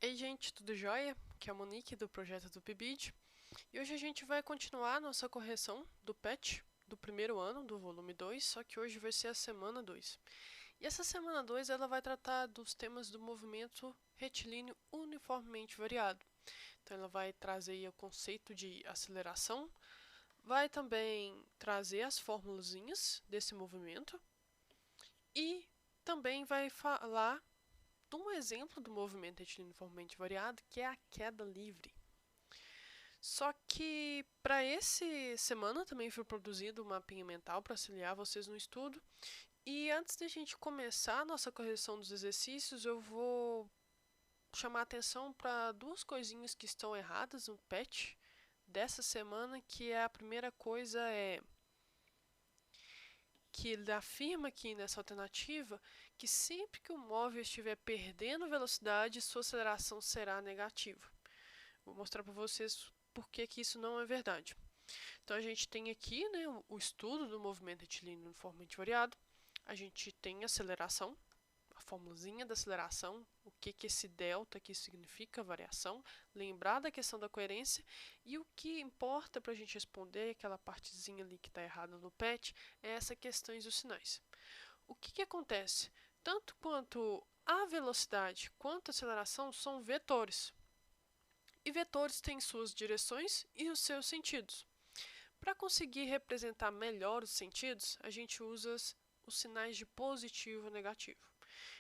Ei gente, tudo jóia? Aqui é a Monique do projeto do PIBID e hoje a gente vai continuar nossa correção do PET do primeiro ano do volume 2, só que hoje vai ser a semana 2. E essa semana 2 ela vai tratar dos temas do movimento retilíneo uniformemente variado. Então ela vai trazer aí o conceito de aceleração, vai também trazer as formulazinhas desse movimento e também vai falar de um exemplo do movimento retilíneo uniformemente variado, que é a queda livre. Só que para esse semana também foi produzido um mapinha mental para auxiliar vocês no estudo. E antes da gente começar a nossa correção dos exercícios, eu vou chamar a atenção para duas coisinhas que estão erradas no PET dessa semana, que é a primeira coisa é que ele afirma aqui nessa alternativa que sempre que o móvel estiver perdendo velocidade, sua aceleração será negativa. Vou mostrar para vocês por que isso não é verdade. Então a gente tem aqui, né, o estudo do movimento retilíneo uniformemente variado. A gente tem aceleração, a formulazinha da aceleração, o que esse delta aqui significa, variação, lembrar da questão da coerência, e o que importa para a gente responder aquela partezinha ali que está errada no PET é essa questões dos sinais. O que acontece? Tanto quanto a velocidade quanto a aceleração são vetores, e vetores têm suas direções e os seus sentidos. Para conseguir representar melhor os sentidos, a gente usa os sinais de positivo e negativo.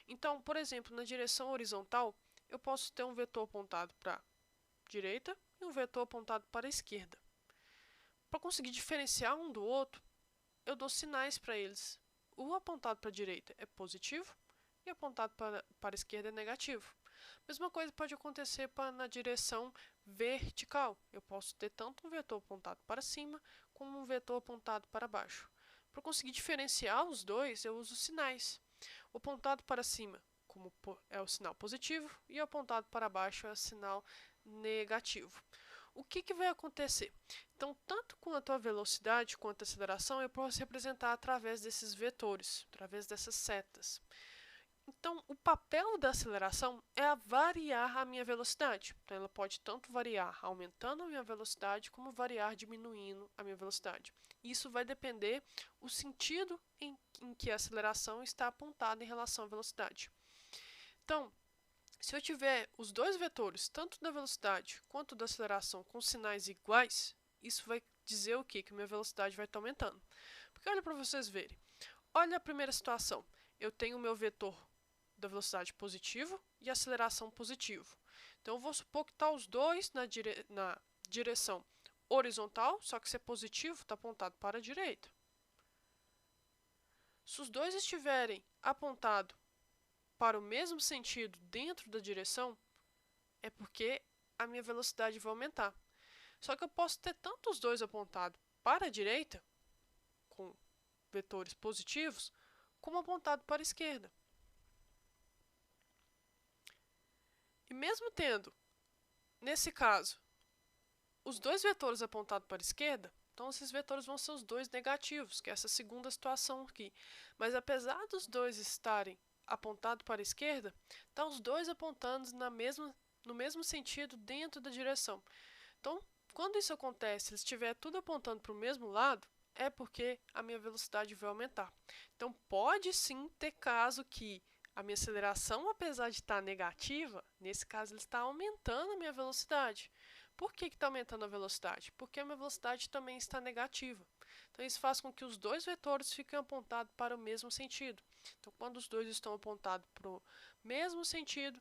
Então, por exemplo, na direção horizontal, eu posso ter um vetor apontado para a direita e um vetor apontado para a esquerda. Para conseguir diferenciar um do outro, eu dou sinais para eles. O apontado para a direita é positivo e o apontado para a esquerda é negativo. Mesma coisa pode acontecer na direção vertical. Eu posso ter tanto um vetor apontado para cima como um vetor apontado para baixo. Para conseguir diferenciar os dois, eu uso sinais. O apontado para cima é o sinal positivo e o apontado para baixo é o sinal negativo. O que vai acontecer? Então, tanto quanto a velocidade quanto a aceleração, eu posso representar através desses vetores, através dessas setas. Então, o papel da aceleração é variar a minha velocidade. Então, ela pode tanto variar aumentando a minha velocidade, como variar diminuindo a minha velocidade. Isso vai depender do sentido em que a aceleração está apontada em relação à velocidade. Então, se eu tiver os dois vetores, tanto da velocidade quanto da aceleração, com sinais iguais, isso vai dizer o quê? Que a minha velocidade vai estar aumentando. Porque olha para vocês verem. Olha a primeira situação. Eu tenho o meu vetor da velocidade positivo e aceleração positivo. Então, eu vou supor que está os dois na direção horizontal, só que se é positivo, está apontado para a direita. Se os dois estiverem apontados para o mesmo sentido dentro da direção, é porque a minha velocidade vai aumentar. Só que eu posso ter tanto os dois apontados para a direita, com vetores positivos, como apontado para a esquerda. E mesmo tendo, nesse caso, os dois vetores apontados para a esquerda, então esses vetores vão ser os dois negativos, que é essa segunda situação aqui. Mas apesar dos dois estarem apontados para a esquerda, estão os dois apontando no mesmo sentido dentro da direção. Então, quando isso acontece, se estiver tudo apontando para o mesmo lado, é porque a minha velocidade vai aumentar. Então, pode sim ter caso que a minha aceleração, apesar de estar negativa, nesse caso ele está aumentando a minha velocidade. Por que está aumentando a velocidade? Porque a minha velocidade também está negativa. Então, isso faz com que os dois vetores fiquem apontados para o mesmo sentido. Então, quando os dois estão apontados para o mesmo sentido,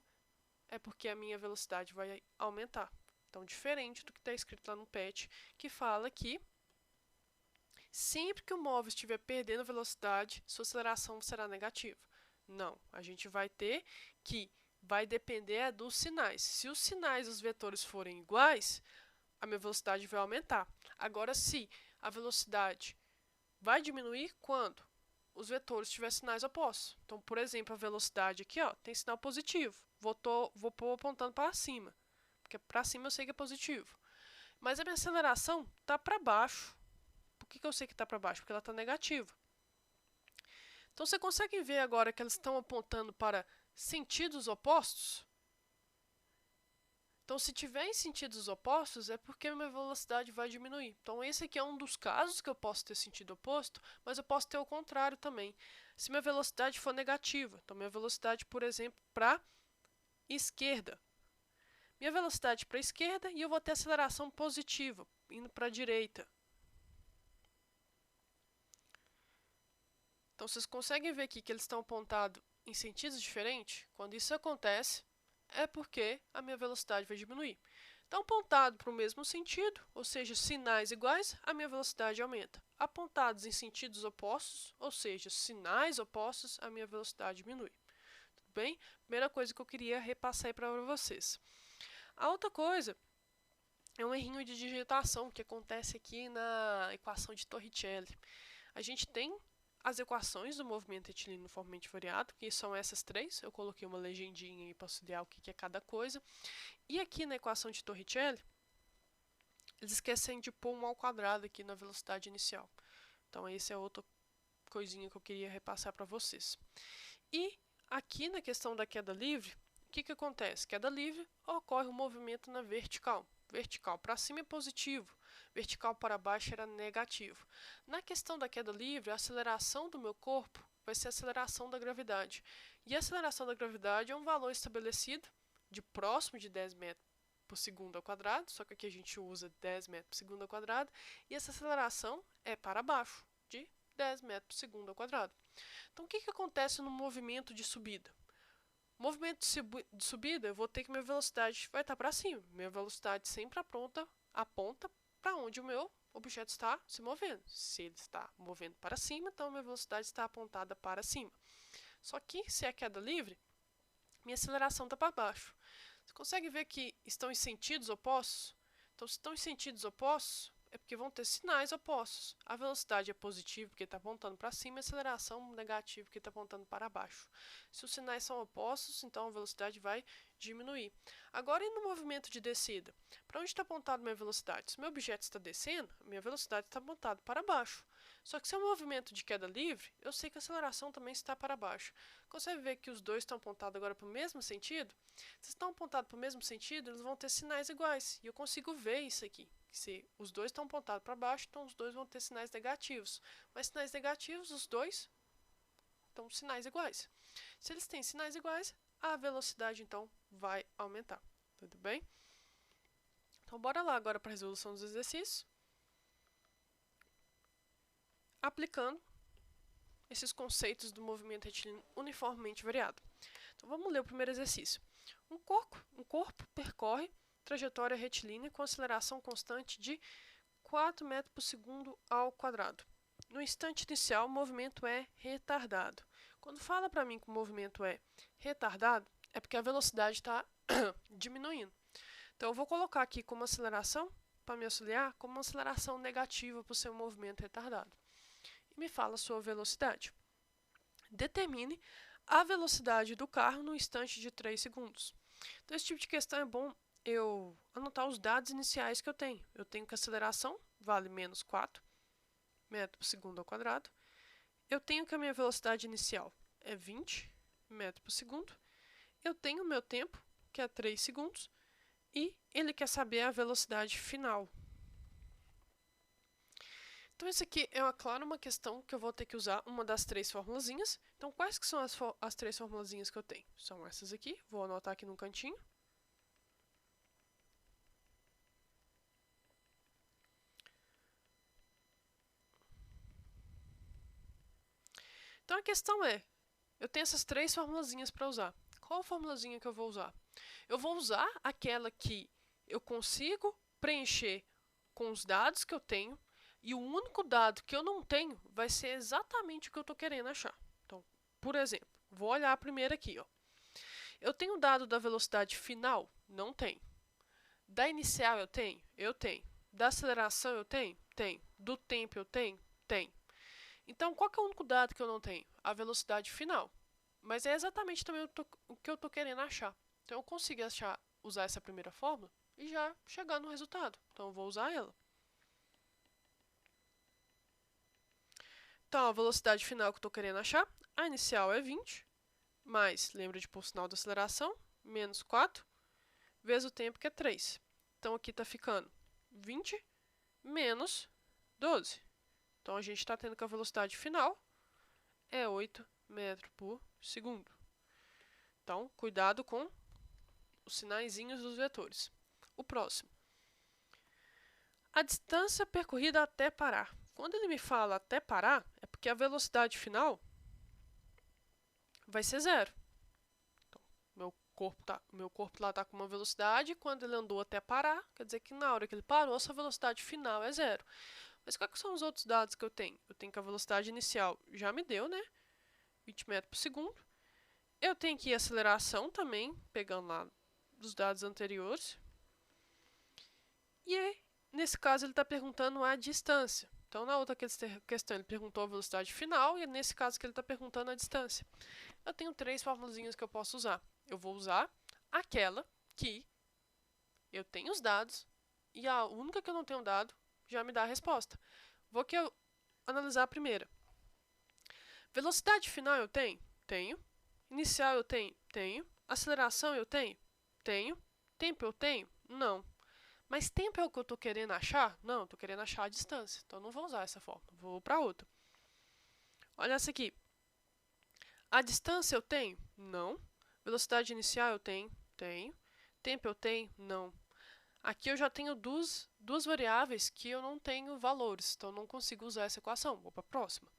é porque a minha velocidade vai aumentar. Então, diferente do que está escrito lá no PET, que fala que sempre que o móvel estiver perdendo velocidade, sua aceleração será negativa. Não, a gente vai ter que vai depender dos sinais. Se os sinais dos vetores forem iguais, a minha velocidade vai aumentar. Agora, se a velocidade vai diminuir quando os vetores tiverem sinais opostos. Então, por exemplo, a velocidade aqui tem sinal positivo. Vou pôr apontando para cima, porque para cima eu sei que é positivo. Mas a minha aceleração está para baixo. Por que eu sei que está para baixo? Porque ela está negativa. Então, você consegue ver agora que elas estão apontando para sentidos opostos? Então, se tiver em sentidos opostos, é porque minha velocidade vai diminuir. Então, esse aqui é um dos casos que eu posso ter sentido oposto, mas eu posso ter o contrário também. Se minha velocidade for negativa, então minha velocidade, por exemplo, para esquerda. Minha velocidade para a esquerda e eu vou ter aceleração positiva, indo para a direita. Então, vocês conseguem ver aqui que eles estão apontados em sentidos diferentes? Quando isso acontece, é porque a minha velocidade vai diminuir. Então, apontado para o mesmo sentido, ou seja, sinais iguais, a minha velocidade aumenta. Apontados em sentidos opostos, ou seja, sinais opostos, a minha velocidade diminui. Tudo bem? Primeira coisa que eu queria repassar aí para vocês. A outra coisa é um errinho de digitação que acontece aqui na equação de Torricelli. A gente tem as equações do movimento retilíneo uniformemente variado, que são essas três. Eu coloquei uma legendinha aí para auxiliar o que é cada coisa. E aqui na equação de Torricelli, eles esquecem de pôr 1 ao quadrado aqui na velocidade inicial. Então, essa é outra coisinha que eu queria repassar para vocês. E aqui na questão da queda livre, o que acontece? Queda livre, ocorre um movimento na vertical. Vertical para cima é positivo, vertical para baixo era negativo. Na questão da queda livre, a aceleração do meu corpo vai ser a aceleração da gravidade. E a aceleração da gravidade é um valor estabelecido de próximo de 10 metros por segundo ao quadrado, só que aqui a gente usa 10 metros por segundo ao quadrado, e essa aceleração é para baixo, de 10 metros por segundo ao quadrado. Então, o que acontece no movimento de subida? Movimento de subida, eu vou ter que minha velocidade vai estar para cima. Minha velocidade sempre aponta para onde o meu objeto está se movendo. Se ele está movendo para cima, então minha velocidade está apontada para cima. Só que, se é queda livre, minha aceleração está para baixo. Você consegue ver que estão em sentidos opostos? Então, se estão em sentidos opostos, é porque vão ter sinais opostos. A velocidade é positiva porque está apontando para cima, e a aceleração negativa porque está apontando para baixo. Se os sinais são opostos, então a velocidade vai diminuir. Agora, e no movimento de descida? Para onde está apontado minha velocidade? Se meu objeto está descendo, minha velocidade está apontada para baixo. Só que se é um movimento de queda livre, eu sei que a aceleração também está para baixo. Consegue ver que os dois estão apontados agora para o mesmo sentido? Se estão apontados para o mesmo sentido, eles vão ter sinais iguais. E eu consigo ver isso aqui. Se os dois estão apontados para baixo, então os dois vão ter sinais negativos. Mas sinais negativos, os dois estão sinais iguais. Se eles têm sinais iguais, a velocidade então vai aumentar. Tudo bem? Então bora lá agora para a resolução dos exercícios. Aplicando esses conceitos do movimento retilíneo uniformemente variado. Então vamos ler o primeiro exercício. Um corpo percorre trajetória retilínea com aceleração constante de 4 metros por segundo ao quadrado. No instante inicial, o movimento é retardado. Quando fala para mim que o movimento é retardado, é porque a velocidade está diminuindo. Então, eu vou colocar aqui como aceleração, para me auxiliar, como uma aceleração negativa para o seu movimento retardado. E me fala a sua velocidade. Determine a velocidade do carro no instante de 3 segundos. Então, esse tipo de questão é bom eu anotar os dados iniciais que eu tenho. Eu tenho que a aceleração vale menos 4 metros por segundo ao quadrado. Eu tenho que a minha velocidade inicial é 20 metros por segundo. Eu tenho o meu tempo, que é 3 segundos. E ele quer saber a velocidade final. Então, isso aqui é, claro, uma questão que eu vou ter que usar uma das 3 formulazinhas. Então, quais que são as 3 formulazinhas que eu tenho? São essas aqui. Vou anotar aqui no cantinho. Então, a questão é, eu tenho essas 3 formulazinhas para usar. Qual formulazinha que eu vou usar? Eu vou usar aquela que eu consigo preencher com os dados que eu tenho, e o único dado que eu não tenho vai ser exatamente o que eu estou querendo achar. Então, por exemplo, vou olhar a primeira aqui. Ó. Eu tenho o dado da velocidade final? Não tenho. Da inicial eu tenho? Eu tenho. Da aceleração eu tenho? Tenho. Do tempo eu tenho? Tenho. Então, qual que é o único dado que eu não tenho? A velocidade final. Mas é exatamente também o que eu estou querendo achar. Então, eu consigo usar essa primeira fórmula e já chegar no resultado. Então, eu vou usar ela. Então, a velocidade final que eu estou querendo achar, a inicial é 20, mais, lembra de pôr o sinal da aceleração, menos 4, vezes o tempo, que é 3. Então, aqui está ficando 20 menos 12. Então, a gente está tendo que a velocidade final é 8 metros por segundo. Então, cuidado com os sinaizinhos dos vetores. O próximo. A distância percorrida até parar. Quando ele me fala até parar, é porque a velocidade final vai ser 0. Então, meu corpo lá está com uma velocidade, quando ele andou até parar, quer dizer que na hora que ele parou, essa velocidade final é 0. Mas quais são os outros dados que eu tenho? Eu tenho que a velocidade inicial já me deu, né? 20 metros por segundo. Eu tenho aqui a aceleração também, pegando lá dos dados anteriores. E aí, nesse caso, ele está perguntando a distância. Então, na outra questão, ele perguntou a velocidade final, e nesse caso que ele está perguntando a distância. Eu tenho 3 formulazinhas que eu posso usar. Eu vou usar aquela que eu tenho os dados, e a única que eu não tenho dado já me dá a resposta. Vou aqui analisar a primeira. Velocidade final eu tenho? Tenho. Inicial eu tenho? Tenho. Aceleração eu tenho? Tenho. Tempo eu tenho? Não. Mas tempo é o que eu estou querendo achar? Não, eu estou querendo achar a distância. Então, não vou usar essa fórmula. Vou para outra. Olha essa aqui. A distância eu tenho? Não. Velocidade inicial eu tenho? Tenho. Tempo eu tenho? Não. Aqui eu já tenho duas variáveis que eu não tenho valores. Então, não consigo usar essa equação. Vou para a próxima.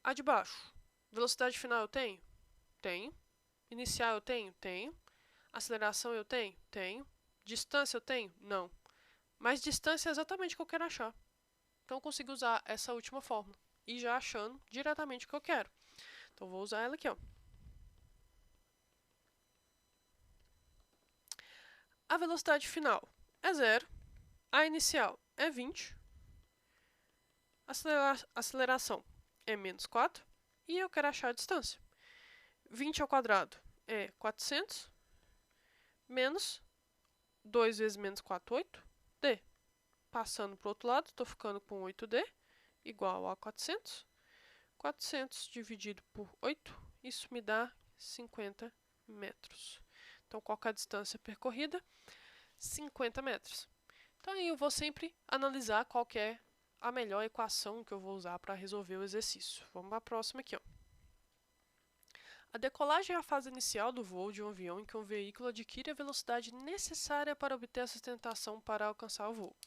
A de baixo. Velocidade final eu tenho? Tenho. Inicial eu tenho? Tenho. Aceleração eu tenho? Tenho. Distância eu tenho? Não. Mas distância é exatamente o que eu quero achar. Então, eu consigo usar essa última fórmula. E já achando diretamente o que eu quero. Então, vou usar ela aqui, ó. A velocidade final é 0. A inicial é 20. Aceleração é menos 4. E eu quero achar a distância. 20 ao quadrado é 400. Menos 2 vezes menos 4, 8. D. Passando para o outro lado, estou ficando com 8D, igual a 400. 400 dividido por 8, isso me dá 50 metros. Então, qual é a distância percorrida? 50 metros. Então, aí eu vou sempre analisar qual que é a melhor equação que eu vou usar para resolver o exercício. Vamos para a próxima aqui, ó. A decolagem é a fase inicial do voo de um avião em que um veículo adquire a velocidade necessária para obter a sustentação para alcançar o voo.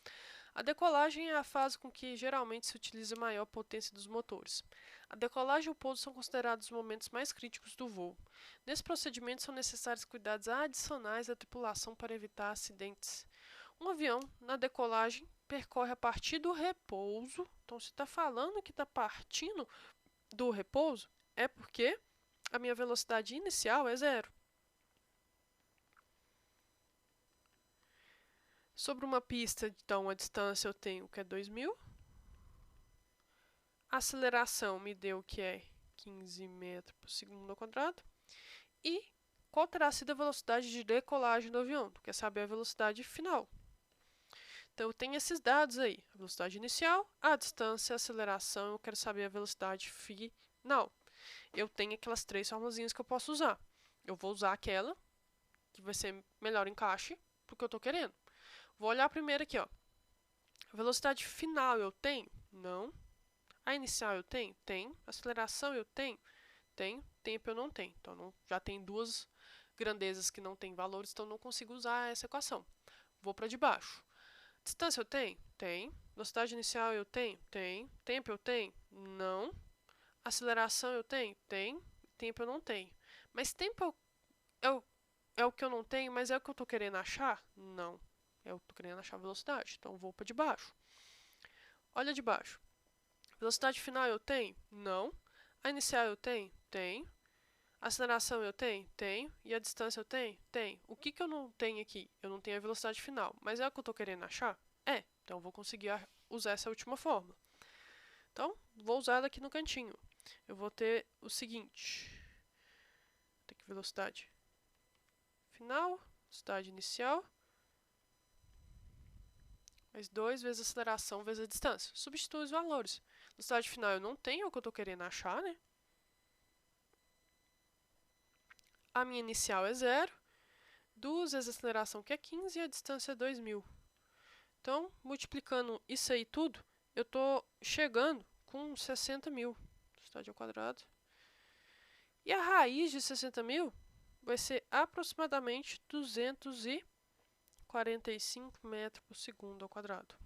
A decolagem é a fase com que geralmente se utiliza a maior potência dos motores. A decolagem e o pouso são considerados os momentos mais críticos do voo. Nesse procedimento são necessários cuidados adicionais da tripulação para evitar acidentes. Um avião, na decolagem, percorre a partir do repouso. Então, se está falando que está partindo do repouso, é porque a minha velocidade inicial é 0. Sobre uma pista, então, a distância eu tenho que é 2.000. A aceleração me deu que é 15 metros por segundo ao quadrado. E qual terá sido a velocidade de decolagem do avião? Tu quer saber a velocidade final. Então, eu tenho esses dados aí. A velocidade inicial, a distância, a aceleração. Eu quero saber a velocidade final. Eu tenho aquelas 3 formulazinhas que eu posso usar. Eu vou usar aquela, que vai ser melhor encaixe, porque eu estou querendo. Vou olhar primeiro aqui, ó. A velocidade final eu tenho? Não. A inicial eu tenho? Tenho. Aceleração eu tenho? Tenho. Tempo eu não tenho. Então, já tem 2 grandezas que não têm valores, então não consigo usar essa equação. Vou para de baixo. Distância eu tenho? Tenho. Velocidade inicial eu tenho? Tenho. Tempo eu tenho? Não. Aceleração eu tenho? Tenho. Tempo eu não tenho. Mas tempo é o que eu não tenho, mas é o que eu estou querendo achar? Não. Eu estou querendo achar a velocidade, então vou para de baixo. Olha de baixo. Velocidade final eu tenho? Não. A inicial eu tenho? Tenho. A aceleração eu tenho? Tenho. E a distância eu tenho? Tenho. O que eu não tenho aqui? Eu não tenho a velocidade final, mas é o que eu estou querendo achar? É. Então, eu vou conseguir usar essa última fórmula. Então, vou usar ela aqui no cantinho. Eu vou ter o seguinte. Vou ter que velocidade final, velocidade inicial, mais 2 vezes a aceleração vezes a distância. Substituo os valores. Velocidade final eu não tenho, é o que eu estou querendo achar, né? A minha inicial é 0. 2 vezes a aceleração, que é 15, e a distância é 2.000. Então, multiplicando isso aí tudo, eu estou chegando com 60.000 velocidade ao quadrado. E a raiz de 60.000 vai ser aproximadamente 245 metros por segundo ao quadrado.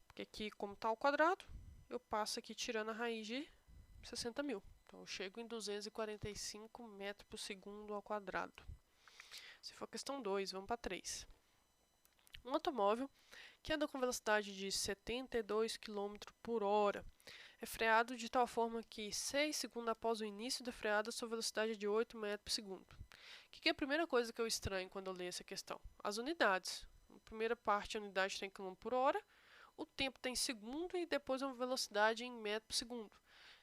Porque aqui, como está ao quadrado, eu passo aqui tirando a raiz de 60.000. Então, eu chego em 245 metros por segundo ao quadrado. Se for questão 2, vamos para 3. Um automóvel que anda com velocidade de 72 km por hora é freado de tal forma que 6 segundos após o início da freada, sua velocidade é de 8 metros por segundo. O que é a primeira coisa que eu estranho quando eu leio essa questão? As unidades. Na primeira parte, a unidade tem km por hora, o tempo tem segundo e depois uma velocidade em metro por segundo.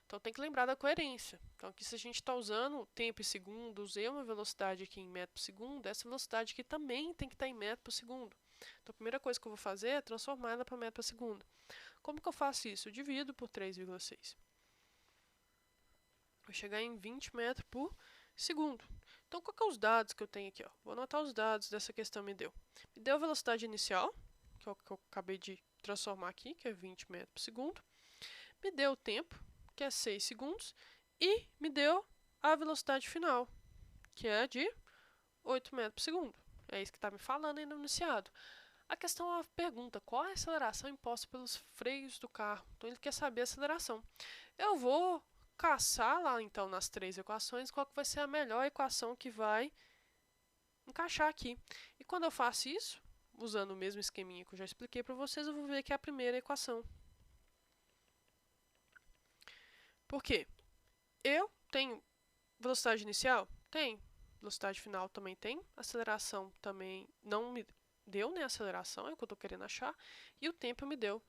Então tem que lembrar da coerência. Então aqui, se a gente está usando tempo em segundos e uma velocidade aqui em metro por segundo, essa velocidade aqui também tem que estar em metro por segundo. Então a primeira coisa que eu vou fazer é transformar ela para metro por segundo. Como que eu faço isso? Eu divido por 3,6. Vou chegar em 20 metros por segundo. Então, qual que é os dados que eu tenho aqui? Ó? Vou anotar os dados dessa questão me deu. Me deu a velocidade inicial, que é o que eu acabei de transformar aqui, que é 20 metros por segundo. Me deu o tempo, que é 6 segundos. E me deu a velocidade final, que é de 8 metros por segundo. É isso que está me falando aí no enunciado. A questão é a pergunta, qual é a aceleração imposta pelos freios do carro? Então ele quer saber a aceleração. Eu vou caçar lá então nas 3 equações qual que vai ser a melhor equação que vai encaixar aqui. E quando eu faço isso, usando o mesmo esqueminha que eu já expliquei para vocês, eu vou ver que é a primeira equação. Por quê? Eu tenho velocidade inicial? Tem. Velocidade final também tem. Aceleração também não me deu, né? Aceleração é o que eu estou querendo achar. E o tempo me deu.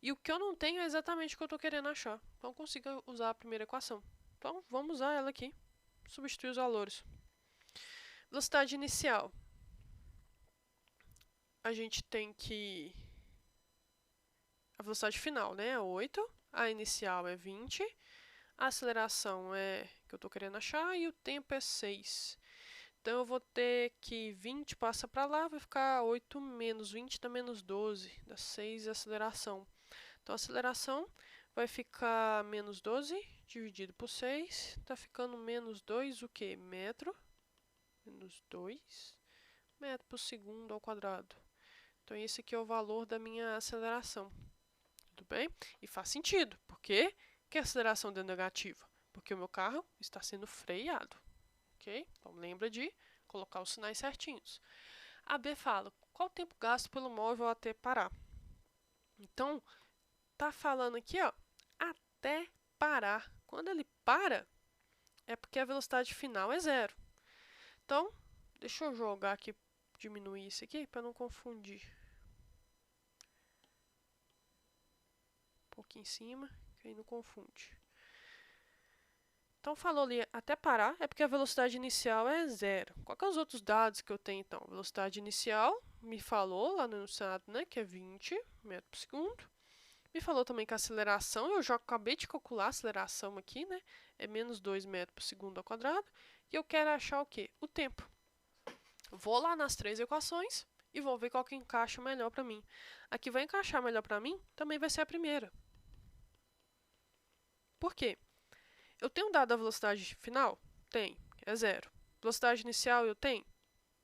E o que eu não tenho é exatamente o que eu estou querendo achar. Então, eu consigo usar a primeira equação. Então, vamos usar ela aqui. Substituir os valores. Velocidade inicial. A gente tem que... A velocidade final, né? É 8. A inicial é 20. A aceleração é que eu estou querendo achar. E o tempo é 6. Então, eu vou ter que 20 passa para lá, vai ficar 8 menos 20 dá menos 12. Dá 6 a aceleração. Então, a aceleração vai ficar menos 12 dividido por 6. Está ficando menos 2 o quê? Metro. Menos 2 metro por segundo ao quadrado. Então, esse aqui é o valor da minha aceleração. Tudo bem? E faz sentido. Por quê? Que a aceleração deu negativa? Porque o meu carro está sendo freado. Ok? Então, lembra de colocar os sinais certinhos. A B fala, qual o tempo gasto pelo móvel até parar? Então, tá falando aqui, ó, até parar. Quando ele para, é porque a velocidade final é 0. Então, deixa eu jogar aqui, diminuir isso aqui, para não confundir. Um pouquinho em cima, que aí não confunde. Então, falou ali até parar, é porque a velocidade inicial é 0. Quais são os outros dados que eu tenho, então? Velocidade inicial, me falou lá no enunciado, né, que é 20 metros por segundo. Me falou também que a aceleração, eu já acabei de calcular a aceleração aqui, né, é menos 2 metros por segundo ao quadrado. E eu quero achar o quê? O tempo. Vou lá nas 3 equações e vou ver qual que encaixa melhor para mim. A que vai encaixar melhor para mim também vai ser a primeira. Por quê? Eu tenho dado a velocidade final? Tem, é 0. Velocidade inicial eu tenho?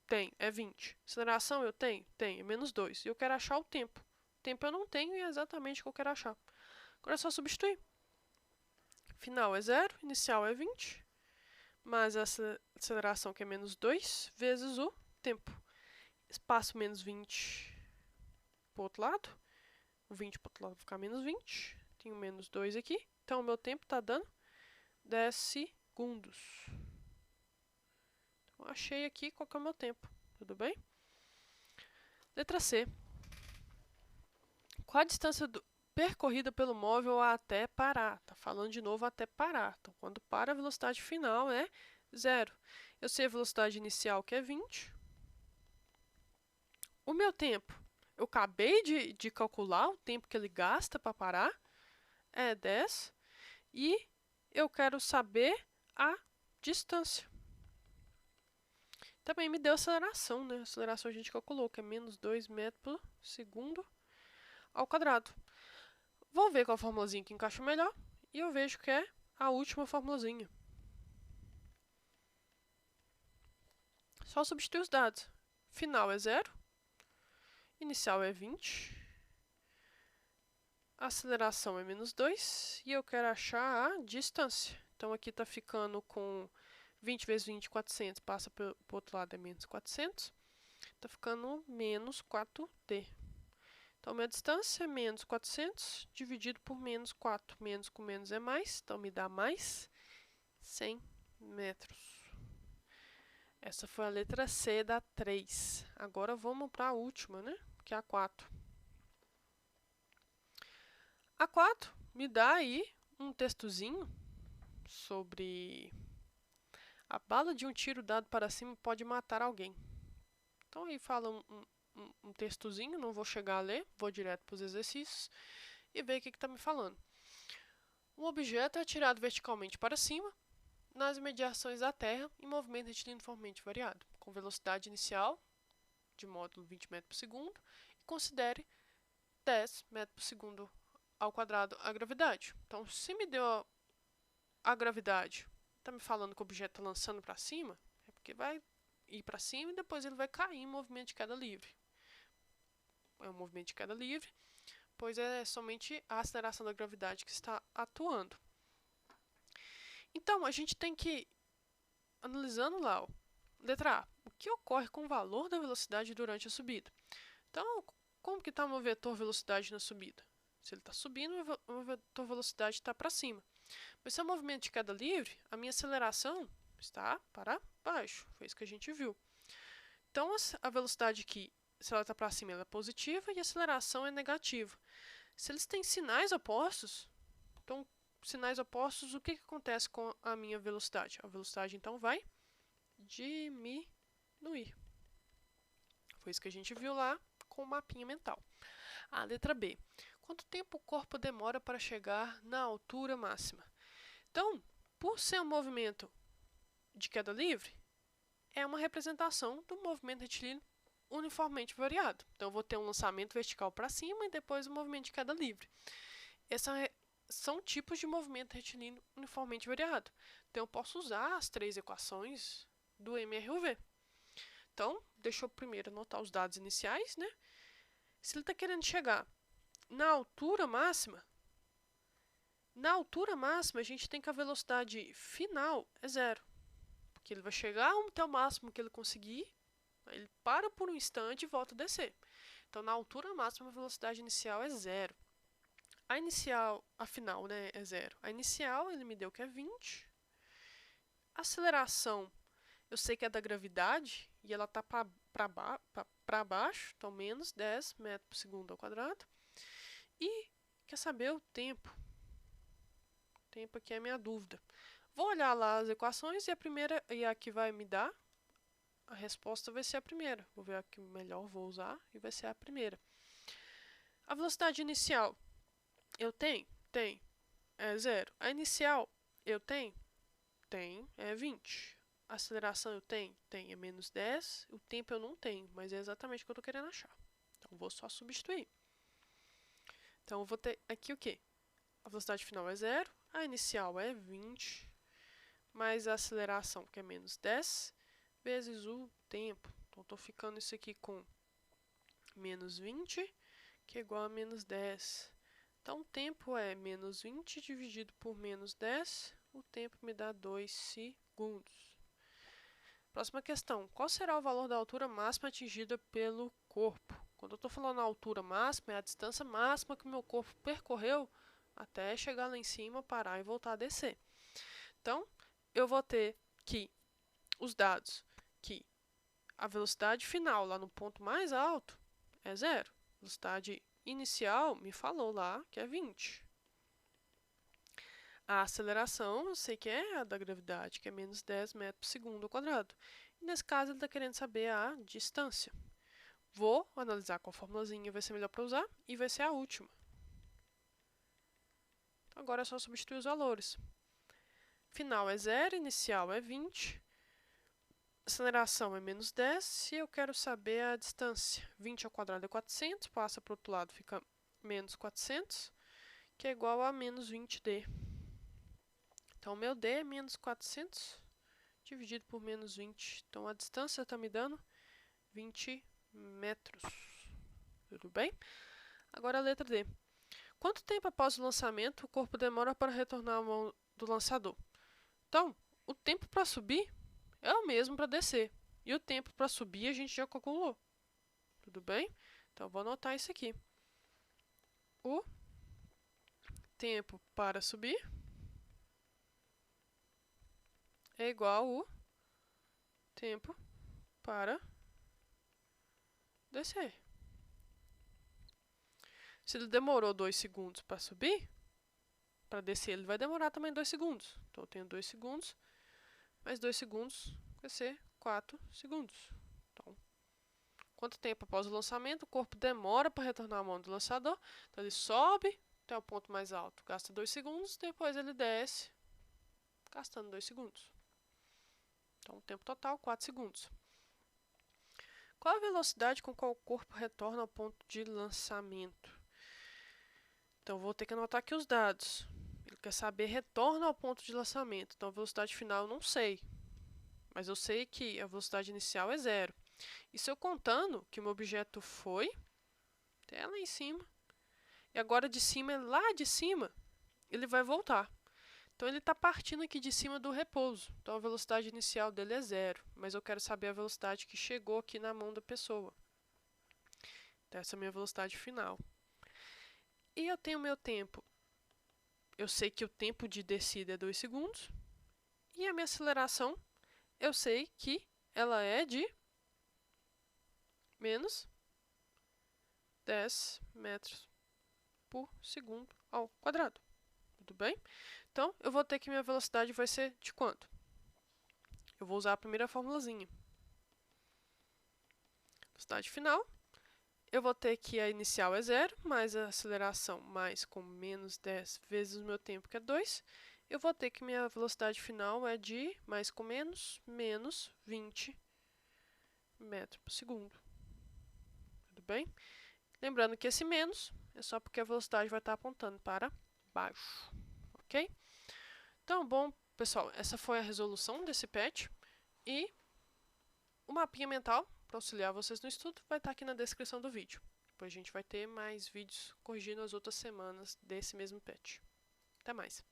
Tem, é 20. Aceleração eu tenho? Tem, é menos 2. E eu quero achar o tempo. O tempo eu não tenho e é exatamente o que eu quero achar. Agora é só substituir. Final é 0, inicial é 20. Mais a aceleração que é menos 2 vezes o tempo. Espaço menos 20 para o outro lado. O 20 para o outro lado vai ficar menos 20. Tenho menos 2 aqui. Então, o meu tempo está dando 10 segundos. Então, achei aqui qual que é o meu tempo. Tudo bem? Letra C. Qual a distância percorrida pelo móvel até parar? Está falando de novo até parar. Então, quando para, a velocidade final é 0. Eu sei a velocidade inicial, que é 20. O meu tempo, eu acabei de calcular o tempo que ele gasta para parar, é 10. E eu quero saber a distância. Também me deu aceleração, né? A aceleração a gente calculou, que é menos 2 metros por segundo ao quadrado. Vou ver qual formulazinha que encaixa melhor. E eu vejo que é a última formulazinha. Só substituir os dados. Final é 0. Inicial é 20. Aceleração é menos 2. E eu quero achar a distância. Então aqui está ficando com 20 vezes 20, 400. Passa para o outro lado é menos 400. Está ficando menos 4D. Então, minha distância é menos 400 dividido por menos 4. Menos com menos é mais, então me dá mais 100 metros. Essa foi a letra C da 3. Agora vamos para a última, né? Que é a 4. A 4 me dá aí um textozinho sobre a bala de um tiro dado para cima pode matar alguém. Então, aí fala um textozinho, não vou chegar a ler, vou direto para os exercícios e ver o que está me falando. Um objeto é atirado verticalmente para cima, nas imediações da Terra, em movimento retilíneo uniformemente variado, com velocidade inicial de módulo 20 metros por segundo, e considere 10 metros por segundo ao quadrado a gravidade. Então, se me deu a gravidade, está me falando que o objeto está lançando para cima, é porque vai ir para cima e depois ele vai cair em movimento de queda livre. É um movimento de queda livre, pois é somente a aceleração da gravidade que está atuando. Então, a gente tem que, analisando lá, ó, letra A, o que ocorre com o valor da velocidade durante a subida? Então, como que está o meu vetor velocidade na subida? Se ele está subindo, o meu vetor velocidade está para cima. Mas se é um movimento de queda livre, a minha aceleração está para baixo. Foi isso que a gente viu. Então, a velocidade aqui, se ela está para cima, ela é positiva e a aceleração é negativa. Se eles têm sinais opostos, então, sinais opostos, o que acontece com a minha velocidade? A velocidade, então, vai diminuir. Foi isso que a gente viu lá com o mapinha mental. A letra B. Quanto tempo o corpo demora para chegar na altura máxima? Então, por ser um movimento de queda livre, é uma representação do movimento retilíneo uniformemente variado. Então, eu vou ter um lançamento vertical para cima e depois um movimento de queda livre. Esses são tipos de movimento retilíneo uniformemente variado. Então, eu posso usar as 3 equações do MRUV. Então, deixa eu primeiro anotar os dados iniciais, né? Se ele está querendo chegar na altura máxima, a gente tem que a velocidade final é 0. Porque ele vai chegar até o máximo que ele conseguir, ele para por um instante e volta a descer. Então, na altura máxima, a velocidade inicial é 0. A final, né, é 0. A inicial, ele me deu que é 20. A aceleração, eu sei que é da gravidade, e ela está para baixo, então menos 10 metros por segundo ao quadrado. E quer saber o tempo? O tempo aqui é a minha dúvida. Vou olhar lá as equações e a que vai me dar, a resposta vai ser a primeira. Vou ver a que melhor vou usar e vai ser a primeira. A velocidade inicial, eu tenho? Tem. É 0. A inicial, eu tenho? Tem. É 20. A aceleração eu tenho? Tem. É menos 10. O tempo eu não tenho, mas é exatamente o que eu estou querendo achar. Então, vou só substituir. Então, eu vou ter aqui o quê? A velocidade final é 0. A inicial é 20. Mais a aceleração, que é menos 10, vezes o tempo. Então, estou ficando isso aqui com menos 20, que é igual a menos 10. Então, o tempo é menos 20 dividido por menos 10. O tempo me dá 2 segundos. Próxima questão. Qual será o valor da altura máxima atingida pelo corpo? Quando eu estou falando a altura máxima, é a distância máxima que o meu corpo percorreu até chegar lá em cima, parar e voltar a descer. Então, eu vou ter que os dados que a velocidade final lá no ponto mais alto é 0. A velocidade inicial me falou lá que é 20. A aceleração eu sei que é a da gravidade, que é menos 10 metros por segundo ao quadrado. E nesse caso ele está querendo saber a distância. Vou analisar qual formulazinha vai ser melhor para usar e vai ser a última. Agora é só substituir os valores. Final é 0, inicial é 20. aceleração é menos 10 e eu quero saber a distância. 20 ao quadrado é 400, passa para o outro lado, fica menos 400, que é igual a menos 20D. Então, o meu D é menos 400 dividido por menos 20. Então, a distância está me dando 20 metros. Tudo bem? Agora a letra D. Quanto tempo após o lançamento o corpo demora para retornar à mão do lançador? Então, o tempo para subir é o mesmo para descer. E o tempo para subir a gente já calculou. Tudo bem? Então, vou anotar isso aqui. O tempo para subir é igual ao tempo para descer. Se ele demorou 2 segundos para subir, para descer ele vai demorar também 2 segundos. Então, eu tenho 2 segundos, mais 2 segundos vai ser 4 segundos. Então, quanto tempo após o lançamento o corpo demora para retornar à mão do lançador? Então, ele sobe até o ponto mais alto, gasta 2 segundos, depois ele desce, gastando 2 segundos. Então, o tempo total, 4 segundos. Qual a velocidade com qual o corpo retorna ao ponto de lançamento? Então, vou ter que anotar aqui os dados. Ele quer saber retorno ao ponto de lançamento. Então, a velocidade final eu não sei. Mas eu sei que a velocidade inicial é 0. E se eu contando que o meu objeto foi até lá em cima, e agora de cima, lá de cima, ele vai voltar. Então, ele está partindo aqui de cima do repouso. Então, a velocidade inicial dele é 0. Mas eu quero saber a velocidade que chegou aqui na mão da pessoa. Então, essa é a minha velocidade final. E eu tenho meu tempo. Eu sei que o tempo de descida é 2 segundos. E a minha aceleração, eu sei que ela é de menos 10 metros por segundo ao quadrado. Tudo bem? Então, eu vou ter que minha velocidade vai ser de quanto? Eu vou usar a primeira formulazinha. Velocidade final. Eu vou ter que a inicial é 0, mais a aceleração, mais com menos 10 vezes o meu tempo, que é 2. Eu vou ter que minha velocidade final é de, mais com menos, menos 20 metros por segundo. Tudo bem? Lembrando que esse menos é só porque a velocidade vai estar apontando para baixo. Ok? Então, bom, pessoal, essa foi a resolução desse PET. E o mapinha mental, para auxiliar vocês no estudo, vai estar aqui na descrição do vídeo. Depois a gente vai ter mais vídeos corrigindo as outras semanas desse mesmo PET. Até mais!